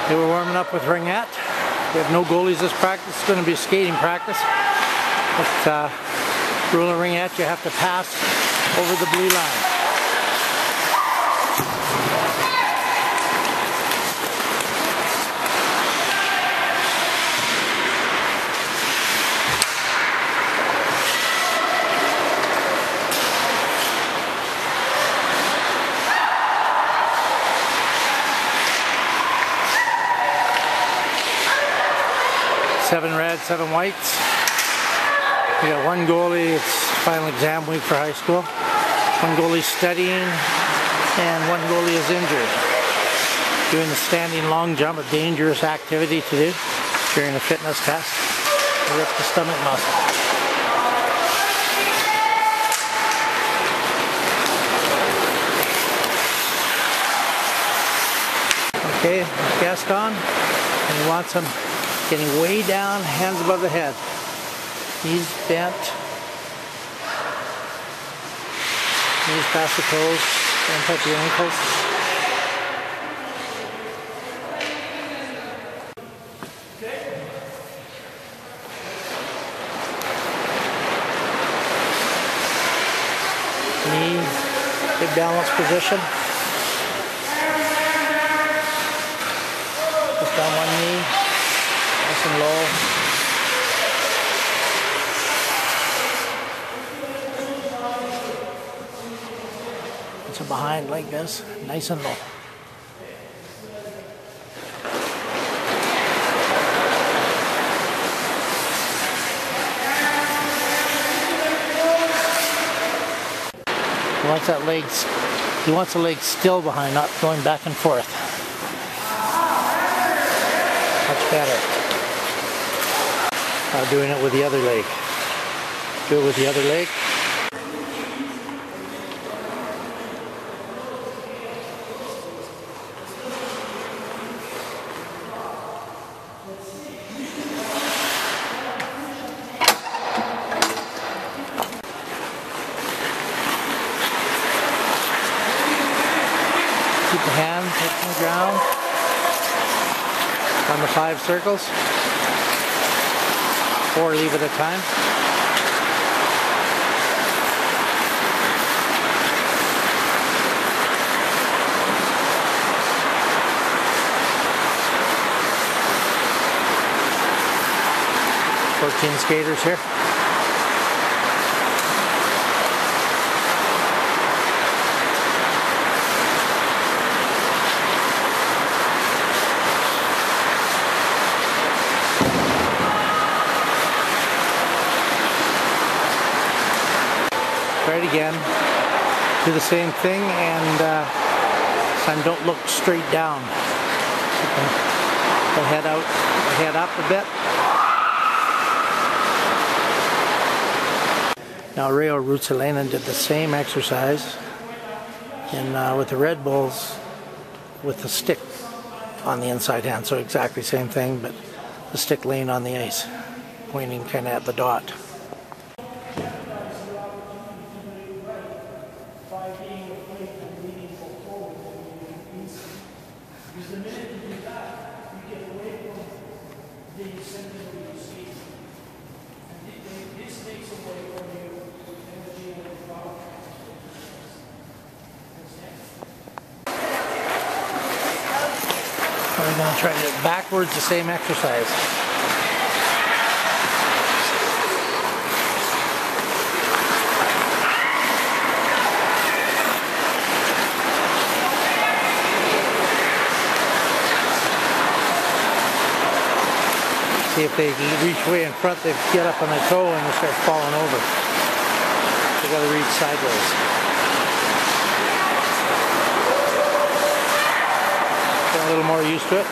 Okay, we're warming up with ringette. We have no goalies this practice. It's going to be a skating practice. With rule of ringette, you have to pass over the blue line. Seven reds, 7 whites. We got one goalie. It's final exam week for high school. One goalie studying, and one goalie is injured. Doing the standing long jump, a dangerous activity to do during a fitness test. Rip the stomach muscle. Okay, Gaston, and he wants him getting way down, hands above the head. Knees bent. Knees past the toes. Don't touch your ankles. Knee, good balance position. Just on one knee. Nice and low. It's a behind like this, nice and low. He wants the leg still behind, not going back and forth. Much better. Doing it with the other leg. Do it with the other leg. Keep the hand touching the ground on the 5 circles. 4 leave at a time. Fourteen skaters here. Try it again. Do the same thing, and this time don't look straight down. The head out, the head up a bit. Now Rayo Rutzelainen did the same exercise with the Red Bulls with the stick on the inside hand. So exactly same thing, but the stick laying on the ice, pointing kind of at the dot. We're going to try it backwards, the same exercise. See if they reach way in front, they get up on their toe and they start falling over. They got to reach sideways. A little more used to it.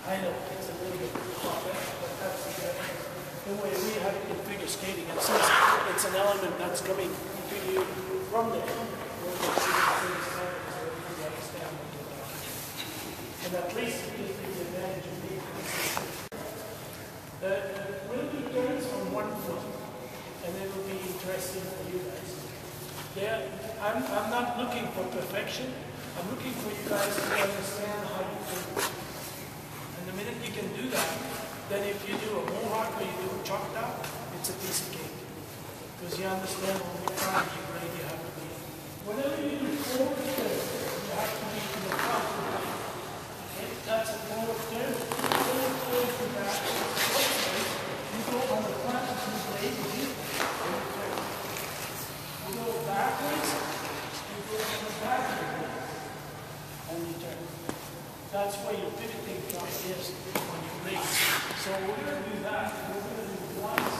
I know it's a little bit complex, but that's the way we have you're skating. And since it's an element that's coming to you from there, and at least it gives you the advantage of being consistent. Will be turns on one foot, and it will be interesting for you guys. I'm not looking for perfection. I'm looking for you guys to understand how you can. And the minute you can do that, then if you do a mohawk or you do a chocktaw, it's a piece of cake. Because you understand on what time you really have to be. Whenever you do forward turn, you have to be in the front. Okay? That's a forward turn. Forward turn to back. You go on the front of the blade, you go backwards, you go on the back of the blade, and you turn. That's where your pivoting point is on your blade. So we're going to do that. We're going to do it once.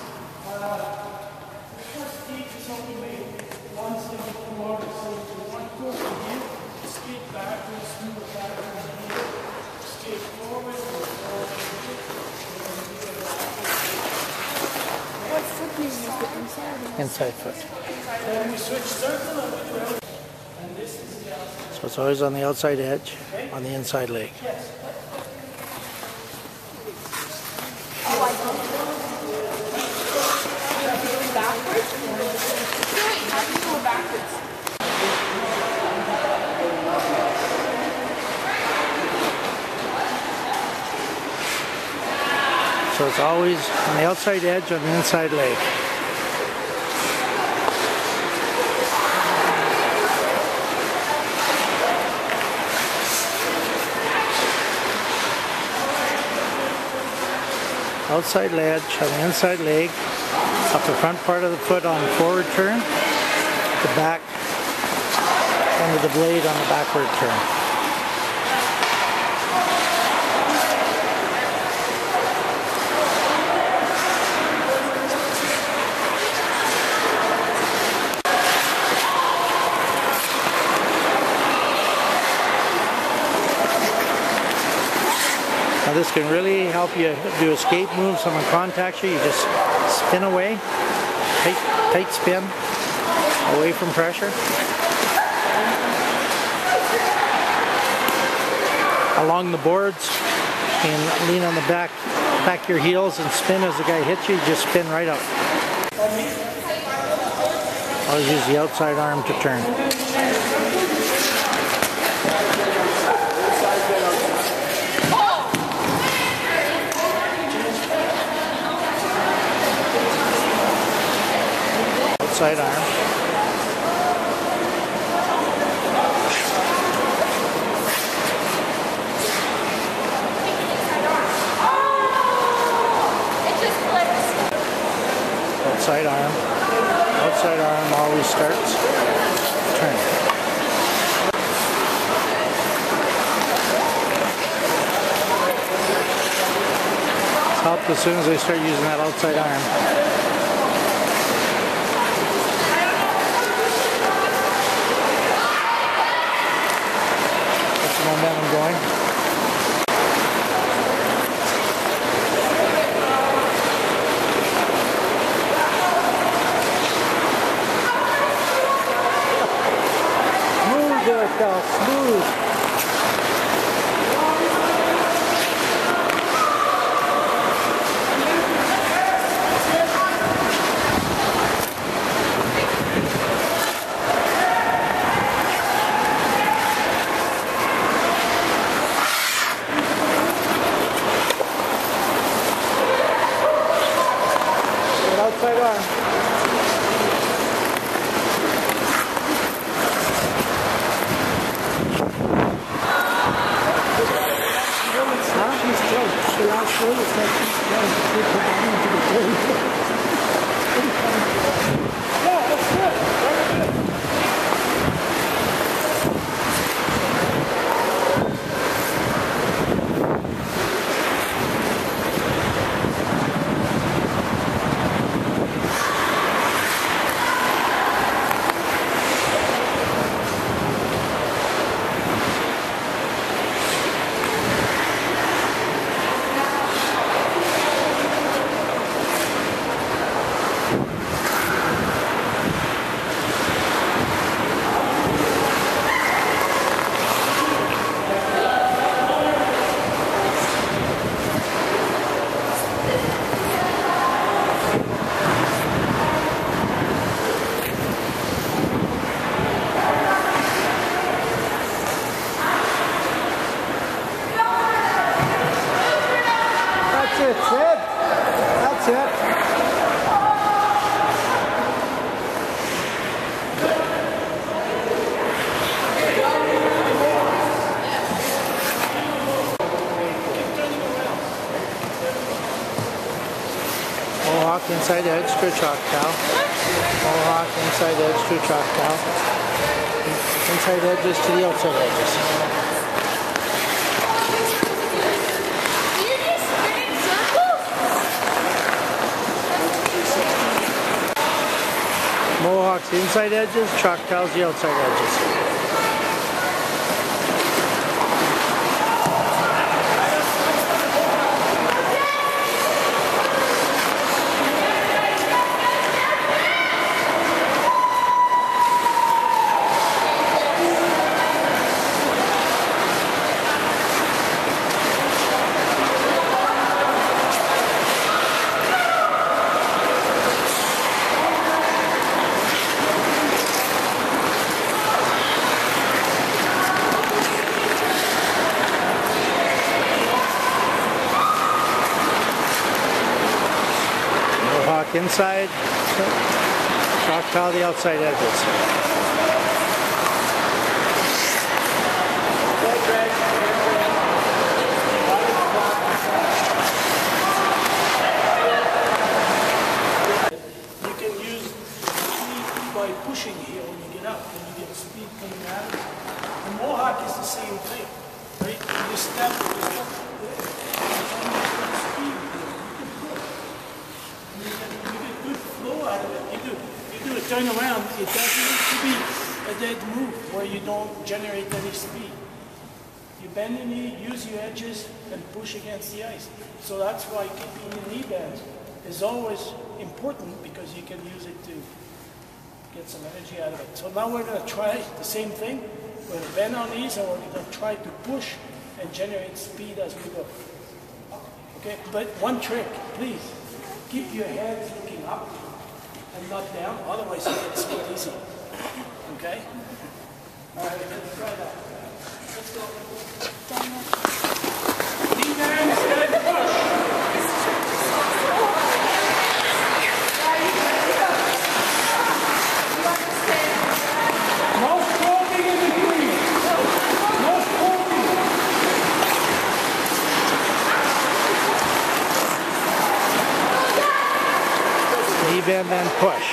The first teach is only made once in the water. So you want to go from here, skate backwards, move backwards here, skate forward, What foot do you use? The inside? Inside foot. and we switch circle and we do it. And this is the outside. So it's always on the outside edge, on the inside leg. Yes. Oh, I don't know. You have to go backwards? Wait, how do you go backwards? So it's always on the outside edge on the inside leg. Outside ledge on the inside leg, up the front part of the foot on the forward turn, the back end of the blade on the backward turn. Now this can really help you do escape moves. Someone contacts you, you just spin away, tight spin, away from pressure. Along the boards, you can lean on the back of your heels and spin as the guy hits you, just spin right up. Always use the outside arm to turn. Outside arm. Outside arm. Outside arm always starts. Turn. It's helped as soon as I start using that outside arm. Momentum going. Smooth there, Cal, smooth. Outside arm. Yeah, that's good. Very good. Mohawk inside edge to a chocktaw. Mohawk inside edge to a chocktaw. Inside edges to the outside edges. Mohawks the inside edges, chocktaws the outside edges. Mohawk inside, chocktaw the outside edges. You can use speed by pushing here when you get up, when you get speed coming out. The Mohawk is the same thing, right? You step, turn around, it doesn't need to be a dead move where you don't generate any speed. You bend your knee, use your edges, and push against the ice. So that's why keeping your knee bent is always important, because you can use it to get some energy out of it. So now we're going to try the same thing. We're going to bend our knees and we're going to try to push and generate speed as we go. Okay, but one trick, please, keep your head looking up and not down, otherwise you get speed easy. Okay? Alright, let's try that. Let's go. Knee bend, and push. No stroking in between. No stroking. Knee bend and push.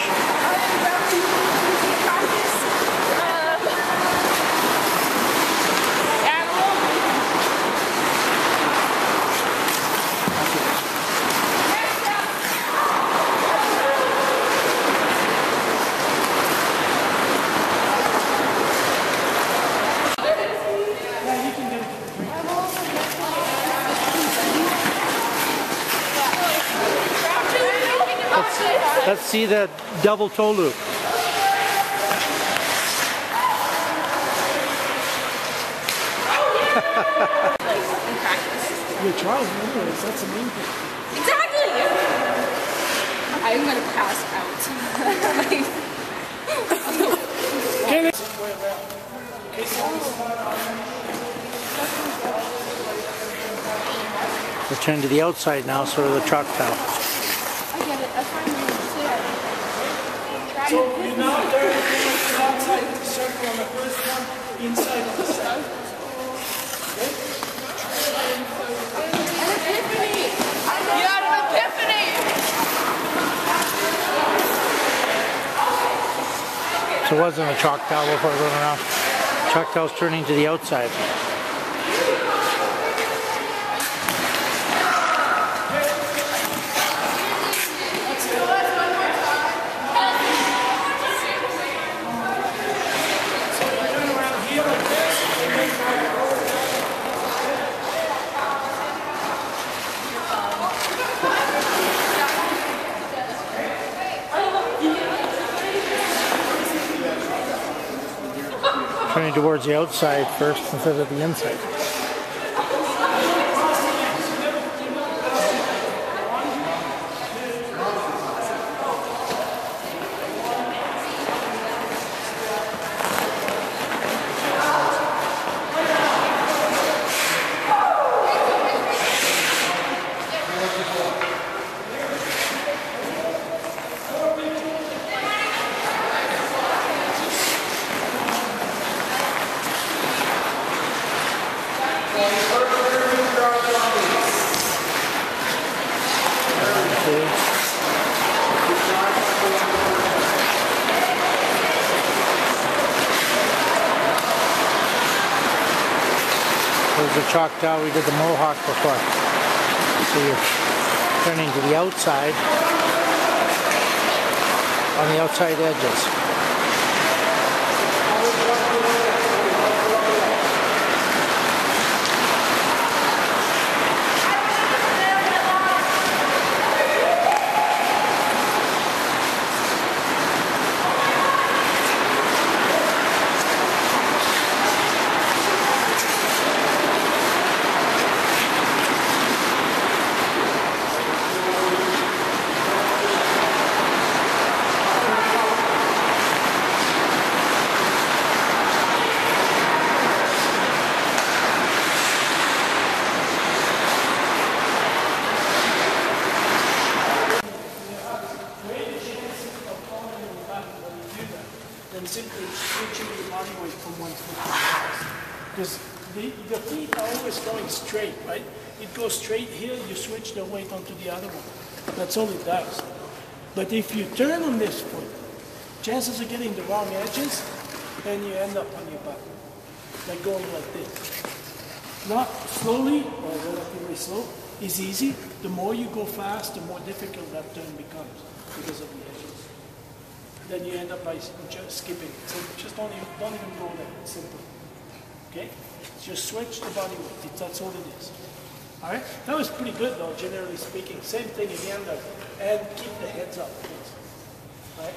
Let's see the double toe loop. You're trying anyways, that's the main thing. Exactly! I'm gonna pass out. Okay, Return to the outside now, sort of the chocktaw. I get it, that's fine. so you now turn outside the circle on the first one, inside on the second. Okay? An epiphany! You had an epiphany! So it wasn't a chocktaw before going around. Chocktaw's turning to the outside. Turning towards the outside first instead of the inside. the chocktaw, we did the mohawk before. So you're turning to the outside, on the outside edges. Then simply switching the body weight from one foot to the next. Because the feet are always going straight, right? It goes straight here, you switch the weight onto the other one. That's all it does. But if you turn on this foot, chances of getting the wrong edges, then you end up on your back, like going like this. Not slowly, or relatively slow, is easy. The more you go fast, the more difficult that turn becomes because of the edges. Then you end up by just skipping. So just don't even go there. It's simple. Okay? Just switch the body weight. That's all it is. All right? That was pretty good, though, generally speaking. Same thing again, though. And keep the heads up, please. All right?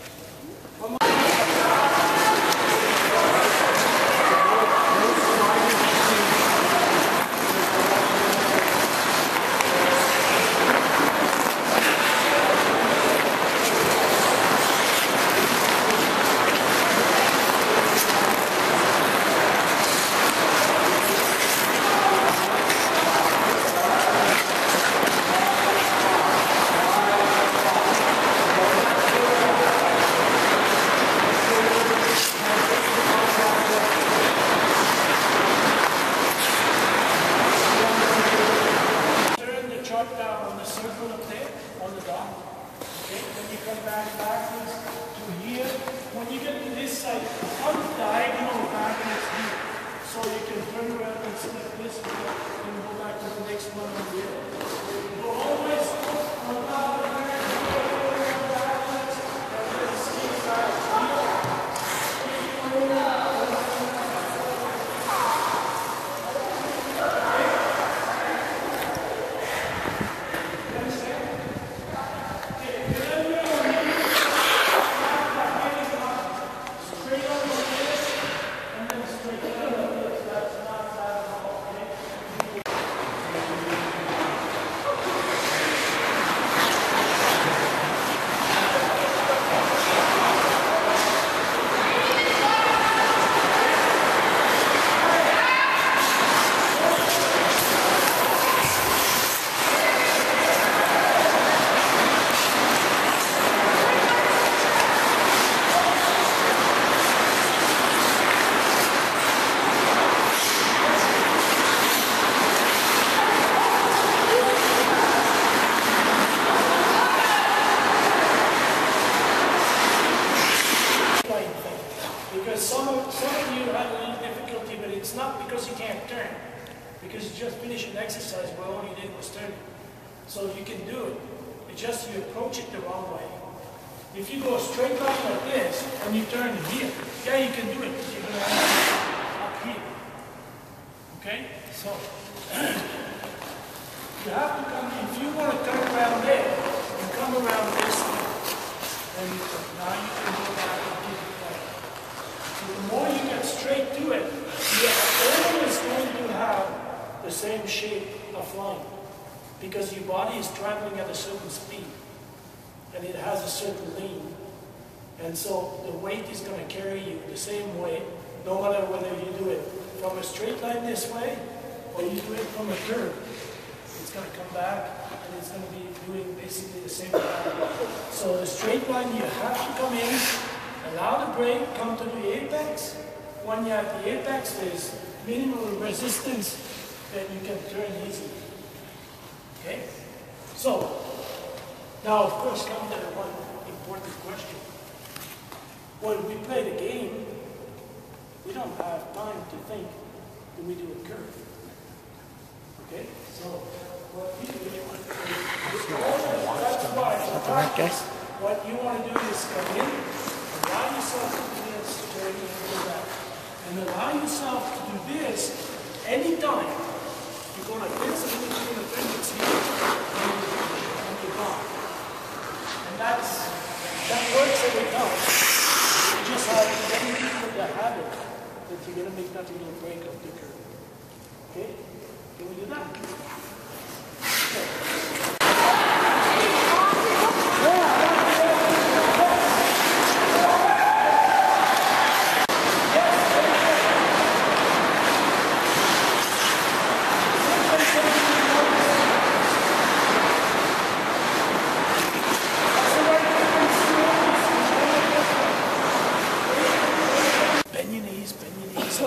Down on the circle up there, on the dot. Okay, then you come backwards to here. When you get to this side, on diagonal backwards here. So you can turn around and step this way and go back to the next one on here. Go always on top of the back, go backwards, and then skip back here. Some of you have a little difficulty, but it's not because you can't turn. Because you just finished an exercise where all you did was turn. So you can do it. It's just you approach it the wrong way. If you go a straight line like this, and you turn here, yeah, you can do it. You're going to end up here. Okay? So, you have to come, if you want to turn around there, you come around this way. And now you can go back and keep it going. The more you get straight to it, you're always going to have the same shape of line because your body is traveling at a certain speed and it has a certain lean. And so the weight is going to carry you the same way no matter whether you do it from a straight line this way or you do it from a curve. It's going to come back and it's going to be doing basically the same thing. So the straight line you have to come in, allow the brake, come to the apex. When you're at the apex, there's minimal resistance that you can turn easily. Okay? So, now of course comes to one important question. When we play the game, we don't have time to think, do we do a curve? Okay, so what you do, what you want to do is come in, allow yourself to do this, turn and do that. And allow yourself to do this anytime. You go like this, and then you're going to bring it here, and you're gone. And that works every time. You just have to get into the habit that you're going to make that little break of the curve. Okay? Can we do that? Okay.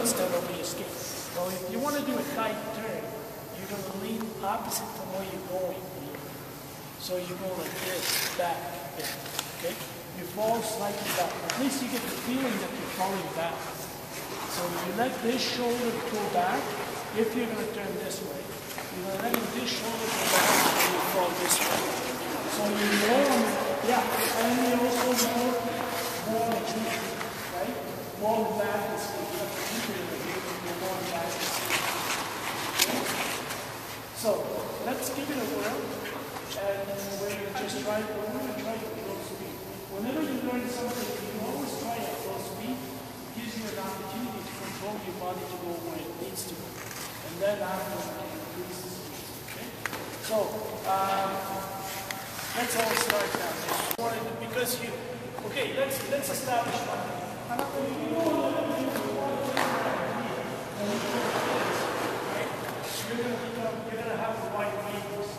Stand over your skin. So if you want to do a tight turn, you're going to lean opposite from where you're going. So you go like this, back, there. Okay? You fall slightly back. At least you get the feeling that you're falling back. So you let this shoulder go back. If you're going to turn this way, you're going to let this shoulder go back and you fall this way. So you more, yeah, and you also more agility, right? More back is so let's give it a whirl, and we're going to just try it. We're going to try it at low speed. Whenever you learn something, you always try it at low speed. It gives you an opportunity to control your body to go where it needs to go, and then after you increase the speed. Okay? So let's all start now. Because you, okay, let's establish one thing. You're going to have the wide angles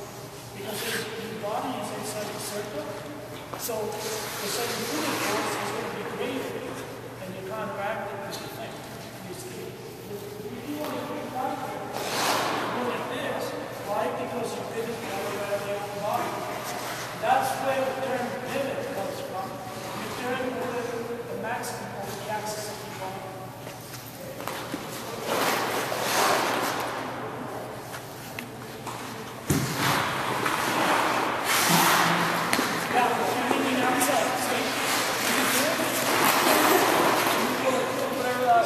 because your body is inside a circle. So the centrifugal force is going to be greater and you can't back it as you think. You see, if you want to go back there, you go like this. Why? Because you pivot the other way of your body. That's where the term pivot comes from. You turn over the maximum of the axis of your body.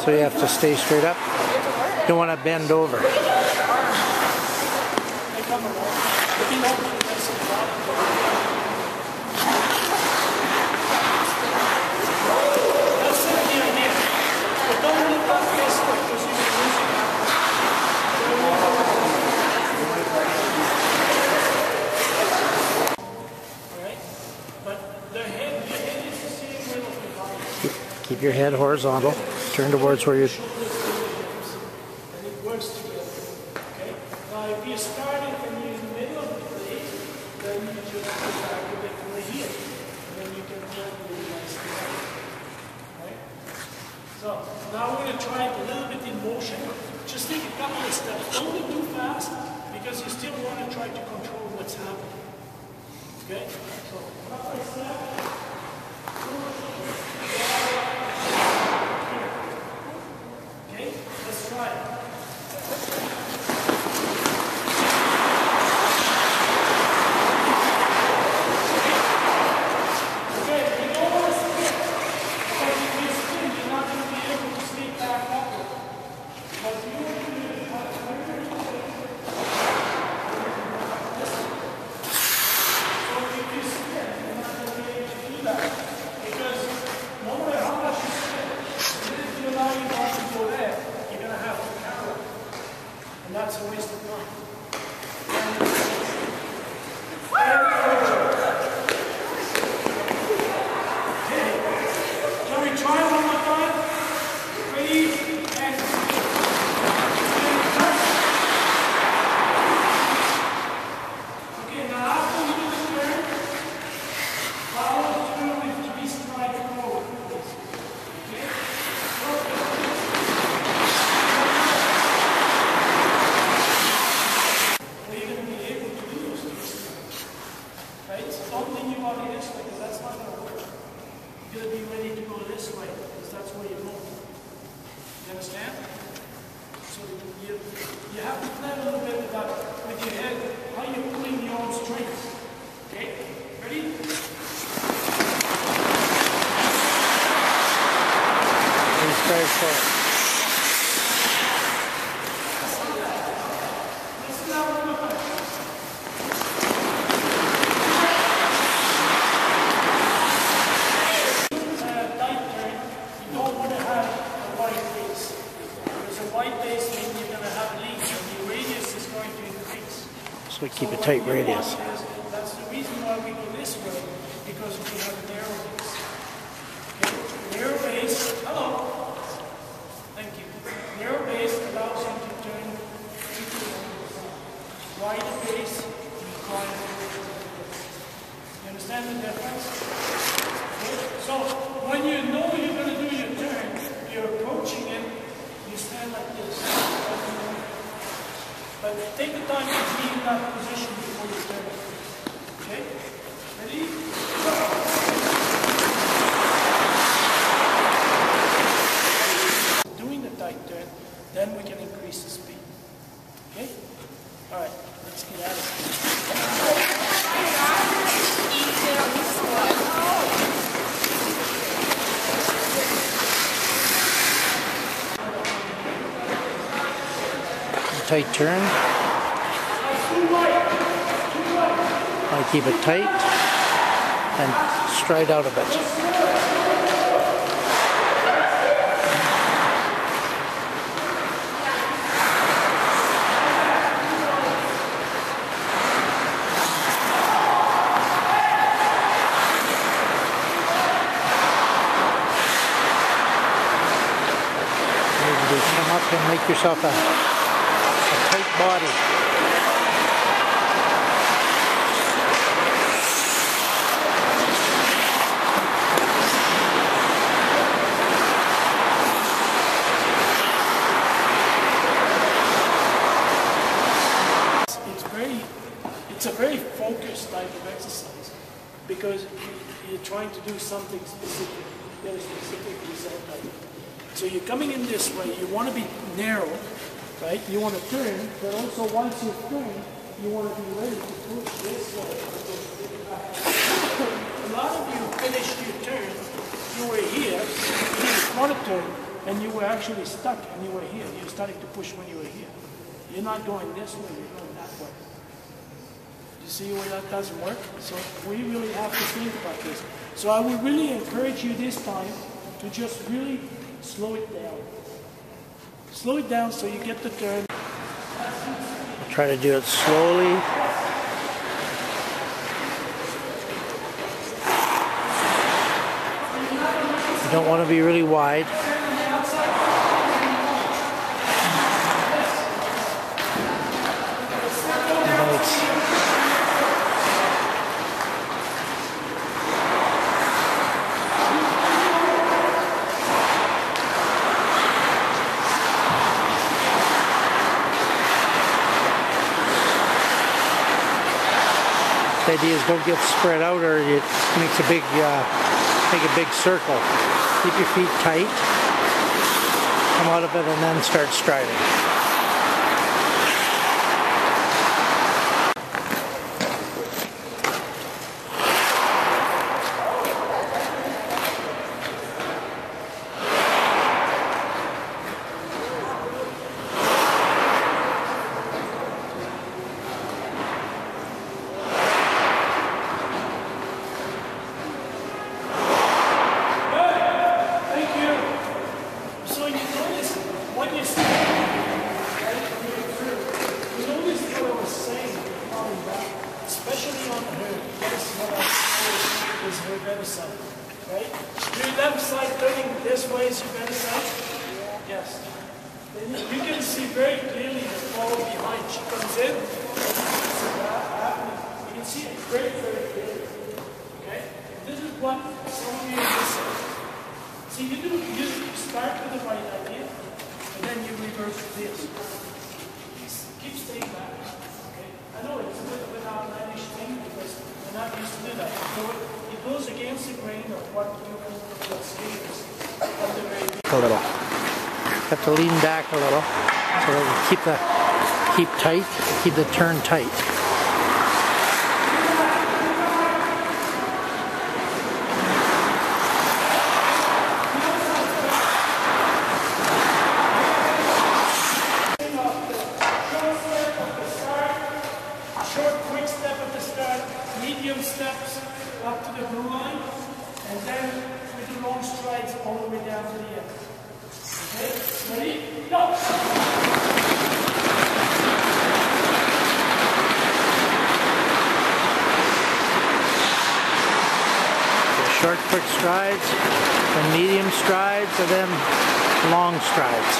So you have to stay straight up. You don't want to bend over. Keep your head horizontal. Turn towards where you're. And it works together. Okay? Now, if you're starting and you're in the middle of the plate, then you just go back a bit from here. And then you can turn really nice together. Right? So, now we're going to try it a little bit in motion. Just take a couple of steps. Don't go too fast because you still want to try to control what's happening. Okay? So, couple of steps. Let's try it. Okay, you don't want to spin. Because if you spin, you're not going to be able to sneak back upward. But you want to do it. So if you spin, you're not going to be able to do that. Because no matter how much you spin, even if you allow your body to go there, and that's a waste of time. Okay. Shall we try one more time? Ready? And okay, now after we do the turn, follow through with 3 strides forward. Okay? So you have to play a little bit with that, with your head, how you're pulling the arm straight. Okay, ready? He's very short. So we keep a tight radius. That's the reason why we go this way, because we have a narrow base. Okay? Narrow base, hello. Thank you. Narrow base allows you to turn into the wide base, incline. You understand the difference? Okay? So when you know you're going to do your turn, you're approaching it, you stand like this. But take the time to be in that position before you turn. Okay? Ready? Go! Doing the tight turn, then we can increase the speed. Okay? Alright, let's get out of Tight turn. I keep it tight and stride out a bit. Maybe come up and make yourself a tight body. It's a very focused type of exercise because you're trying to do something specific, get a specific result out of it. So you're coming in this way, you want to be narrow, right? You want to turn, but also once you turn, you want to be ready to push this way. A lot of you finished your turn, you were here, you didn't want to turn, and you were actually stuck, and you were here. You're starting to push when you were here. You're not going this way, you're going that way. You see where that doesn't work? So we really have to think about this. So I would really encourage you this time to just really slow it down. Slow it down so you get the turn. Try to do it slowly. You don't want to be really wide. The idea is don't get spread out or it makes a big, make a big circle. Keep your feet tight, come out of it and then start striding. Right? Your left side turning this way is your better side? Yes. Then you can see very clearly the follow behind. She comes in. You can see it very, very clearly. Okay? This is what some of you are missing. See, you start with the right idea, and then you reverse this. Keep staying back. Okay? I know it's a bit of an outlandish thing because we're not used to do that. It goes against the grain of what you want to experience from the very beginning. A little. Have to lean back a little so that you keep the turn tight. Short, quick step at the start, medium steps up to the blue line, and then we do long strides all the way down to the end. Okay, ready? Go! Short, quick strides, then medium strides, and then long strides.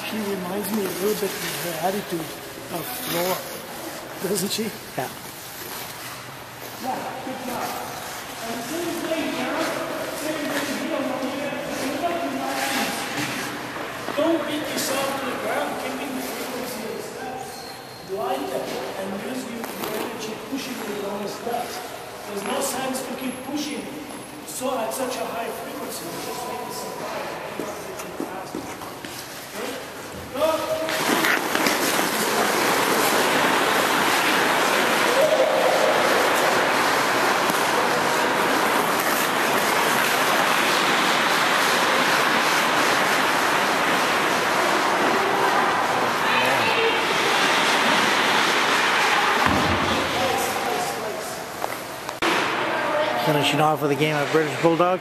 She reminds me a little bit of her attitude of Laura, doesn't she? Yeah. Yeah, good job. And the same thing, same thing here, don't beat yourself to the ground, keeping the frequency of the steps. Glide them and use your energy pushing you along the steps. There's no sense to keep pushing so at such a high frequency. Just make it survive. Finishing off with a game of British Bulldog.